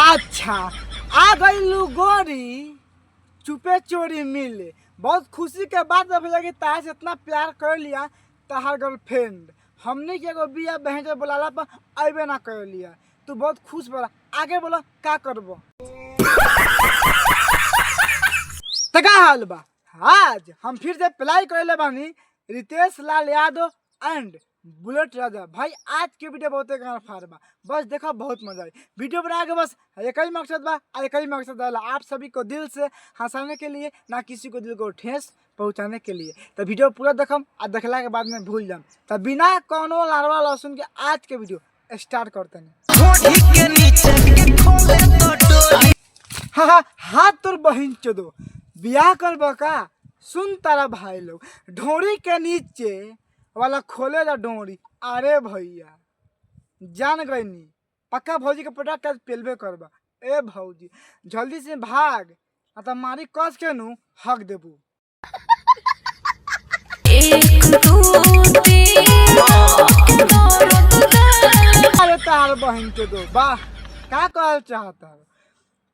अच्छा आ गई गोरी चुपे चोरी मिले। बहुत खुशी के बात लगी तार से इतना प्यार कर लिया तहार गर्लफ्रेंड हमने के एगो बिया बहन से बुलाला पर अबे ना कर लिया। तू बहुत खुश बोला, आगे बोला का करबो। तो का हाल बा? आज हम फिर से अप्लाई कर ले बानी रितेश लाल यादव एंड बुलेट राजा। भाई आज के वीडियो बहुत फार बा, बस देखो बहुत मजा आई। वीडियो बना के बस एक ही मकसद बा, एक ही मकसद है आप सभी को दिल से हंसाने के लिए, ना किसी को दिल को ठेस पहुंचाने के लिए। तो वीडियो पूरा देखम और देखला के बाद में भूल जाम। तो बिना कोनो लारवा लहसुन के आज के वीडियो स्टार्ट करते हैं। हाँ हाथ तोर बहिन चोदो बियाह कर बका। सुन तारा भाई लोग, ढोरी के नीचे वाला खोले जा डोरी। अरे भैया जान गई नी पक्का भौजी के पटा के पेलबे करबा। ए भौजी जल्दी से भाग, तो मारी कस के नु हक देबू। अरे तार बहन के दो वाह का कहल चाहता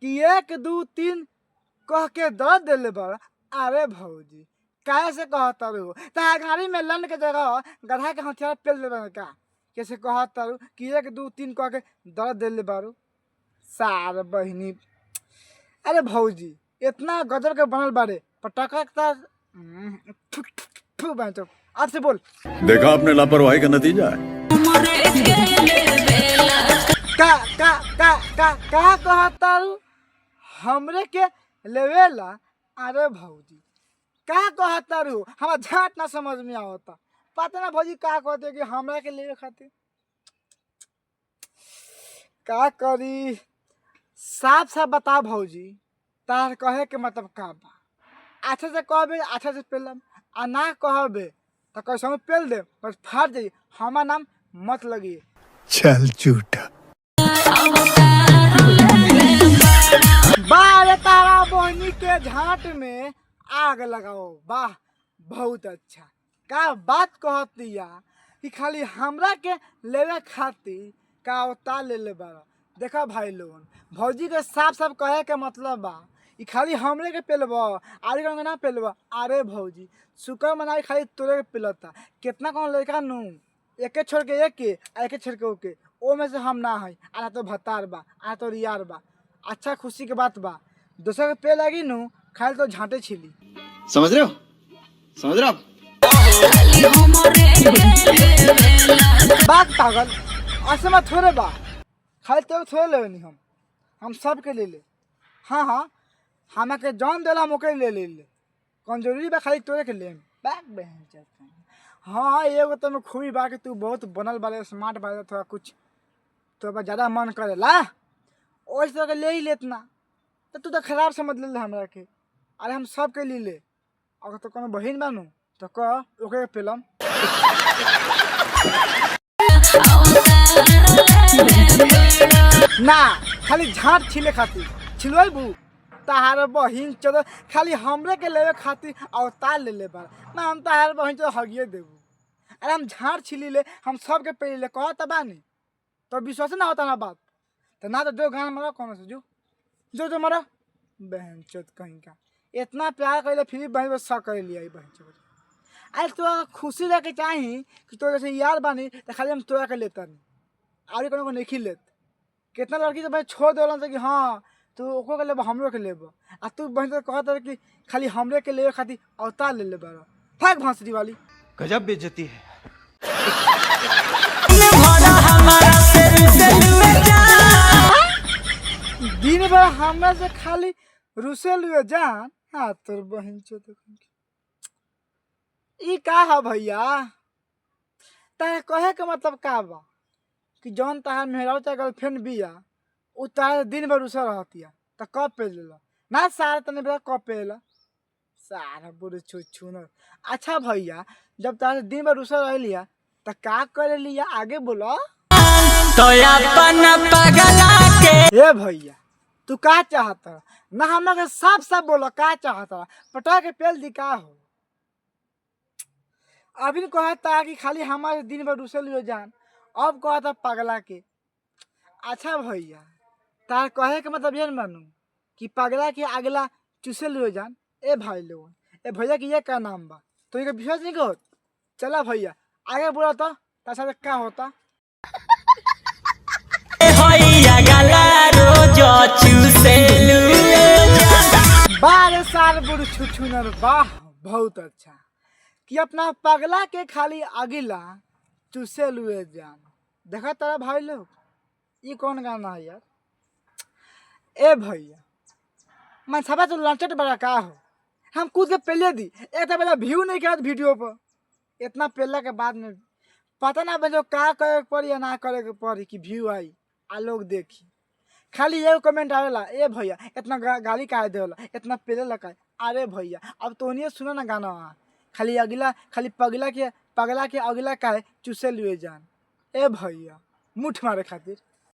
कि 1 2 3 कह के दर्द दिले बड़ा। अरे भौजी कैसे कहता रू गाड़ी में लन के जगह गधा के हथियार पेल दे का। कैसे कहता रू कि 1 2 3 कह के दर्द दिले बारू सार बहिनी। अरे भौजी इतना गजब के बनल बारे पटाखा अब से बोल। देखा आपने लापरवाही का नतीजा है। का कहता रू हमरे के लेवेला। अरे भौजी का कहता रू हमारा झाट ना समझ में आवता। पता ना भौजी का कहते कि हमरा के लेवे खातिर का करी। साफ साफ बता भौजी तार कहे के मतलब का बा। अच्छा से कहबे अच्छा से पेलम, आ ना कहबे तो कैसे पेल दे बस फाड़ जाई। हमार नाम मत लगी। चल झूठा। बारे तारा बहनी के झाट में आग लगाओ। वाह बहुत अच्छा का बात कहत दिया कि खाली हमरा के लेवे खातिर का उता ले ले बारा। देखा भाई लोगन भौजी के साफ साफ कहे के मतलब बा कि खाली हमरे के पेलबा आरे के ना पेलबा। अरे भौजी शुक्र मनाई खाली तोरे के पेलता। कितना कौन लड़का नु एके छोड़ के एके छोड़ के ओके ओ में से हम ना है। आना तो भतार बा, आना तो रियार बा। अच्छा खुशी के बात बा दूसरे के पे लगी नु खाली तो झांटे छिली। समझ रहे हो? समझ रहे हो? बात पागल ऐसे में थोड़े बा खाली तो थोड़े लेनी हम सब के ले ले। हाँ हाँ हमें के जौन देला मौके ले ले कौन जरूरी बा खाली तोरे के ले बैग बहन जाता। हाँ एगो तो में खूबी बा कि तू बहुत बनल बाले स्मार्ट बाले, थोड़ा कुछ तो ज़्यादा मन करेला वैसे तो ले ही लेतना। तो तू तो खराब समझ ले हमरा के। अरे हम सब के ले अगर तो कोनो बहन बानू तो कह ओके पेलम। ना खाली झाट छिले खातिर छिलबू ताहार बहिन चलो खाली हमरे के लेवे खातिर अवतार ले ले बार ना। हम ताहार बहिन चलो हगिए देबू। अरे हम झाट छिली ले हम सब के पे ले कहता बानी तो विश्वास ना होता ना बात। तो ना तो जो गाना मरा कौन से जो मरा बहन चोत कहीं का इतना प्यार कर फिर बहन बस कर लिया बहन चोत। अरे तो खुशी रह के चाही कि तो जैसे यार बानी तो खाली हम तोरा के लेता नहीं आगे कोनो को नहीं लेत। कितना लड़की तो भाई छोड़ दे कि हाँ तू ओको के लेबा हमरो के लेबा आ तू बहन तो कहता कि खाली हमरे के लेवे खातिर अवतार ले ले बारा। भाग भांसरी वाली गजब बेइज्जती है। दिन भर हमरा से खाली रुसेल हुए जान। हाँ तोर बहन चो ई का है भैया तारे कहे के मतलब का बा कि जौन तार मेहरारू चाहे गर्लफ्रेंड बिया उ तारे दिन भर रुसल रहतिया तो कब पे लेला ना सारा तने बेटा कब पे लेला सारा बुरे छुछुनर। अच्छा भैया जब तारे दिन भर रुसल रह लिया तो का करे लिया आगे बोलो। तो अपन पगला के ए भैया तू का चाहता ना हमरा के साफ साफ बोलो का चाहता पटा के पेल दी का हो। अभी कहता कि खाली हमारे दिन भर रुसल हो जान अब कहता पगला के। अच्छा भैया, तार कहे के मतलब ये न मानू कि पगला के अगला चूसे लियो जान। ए भाई लोग, ए भैया की ये का नाम बा, तो ये विश्वास नहीं करो। चला भैया आगे बोला तो तार क्या होता। होइया गला रोज चूसेलू। बारह साल बुढ़ छुछुनर, वाह बहुत अच्छा कि अपना पगला के खाली अगिला चूसे लुए जान। देखा तारा भाई लोग, ये कौन गाना है यार। ए भैया मैं सब तो लंचट बड़ा का हो, हम कूद के पहले दी एक तो पहले व्यू नहीं किया वीडियो पर। इतना पहले के बाद में पता ना बजो का करे के पड़ी या ना करे के पड़ी कि व्यू आई आ लोग देखी। खाली एगो कमेंट आवेला, ए भैया इतना गाली काहे देला, इतना पहले लगा। अरे भैया अब तो नहीं सुना ना गाना, खाली अगला खाली पगला के अगला काहे चूसे लिए जान। ए भैया मुठ मारे खातिर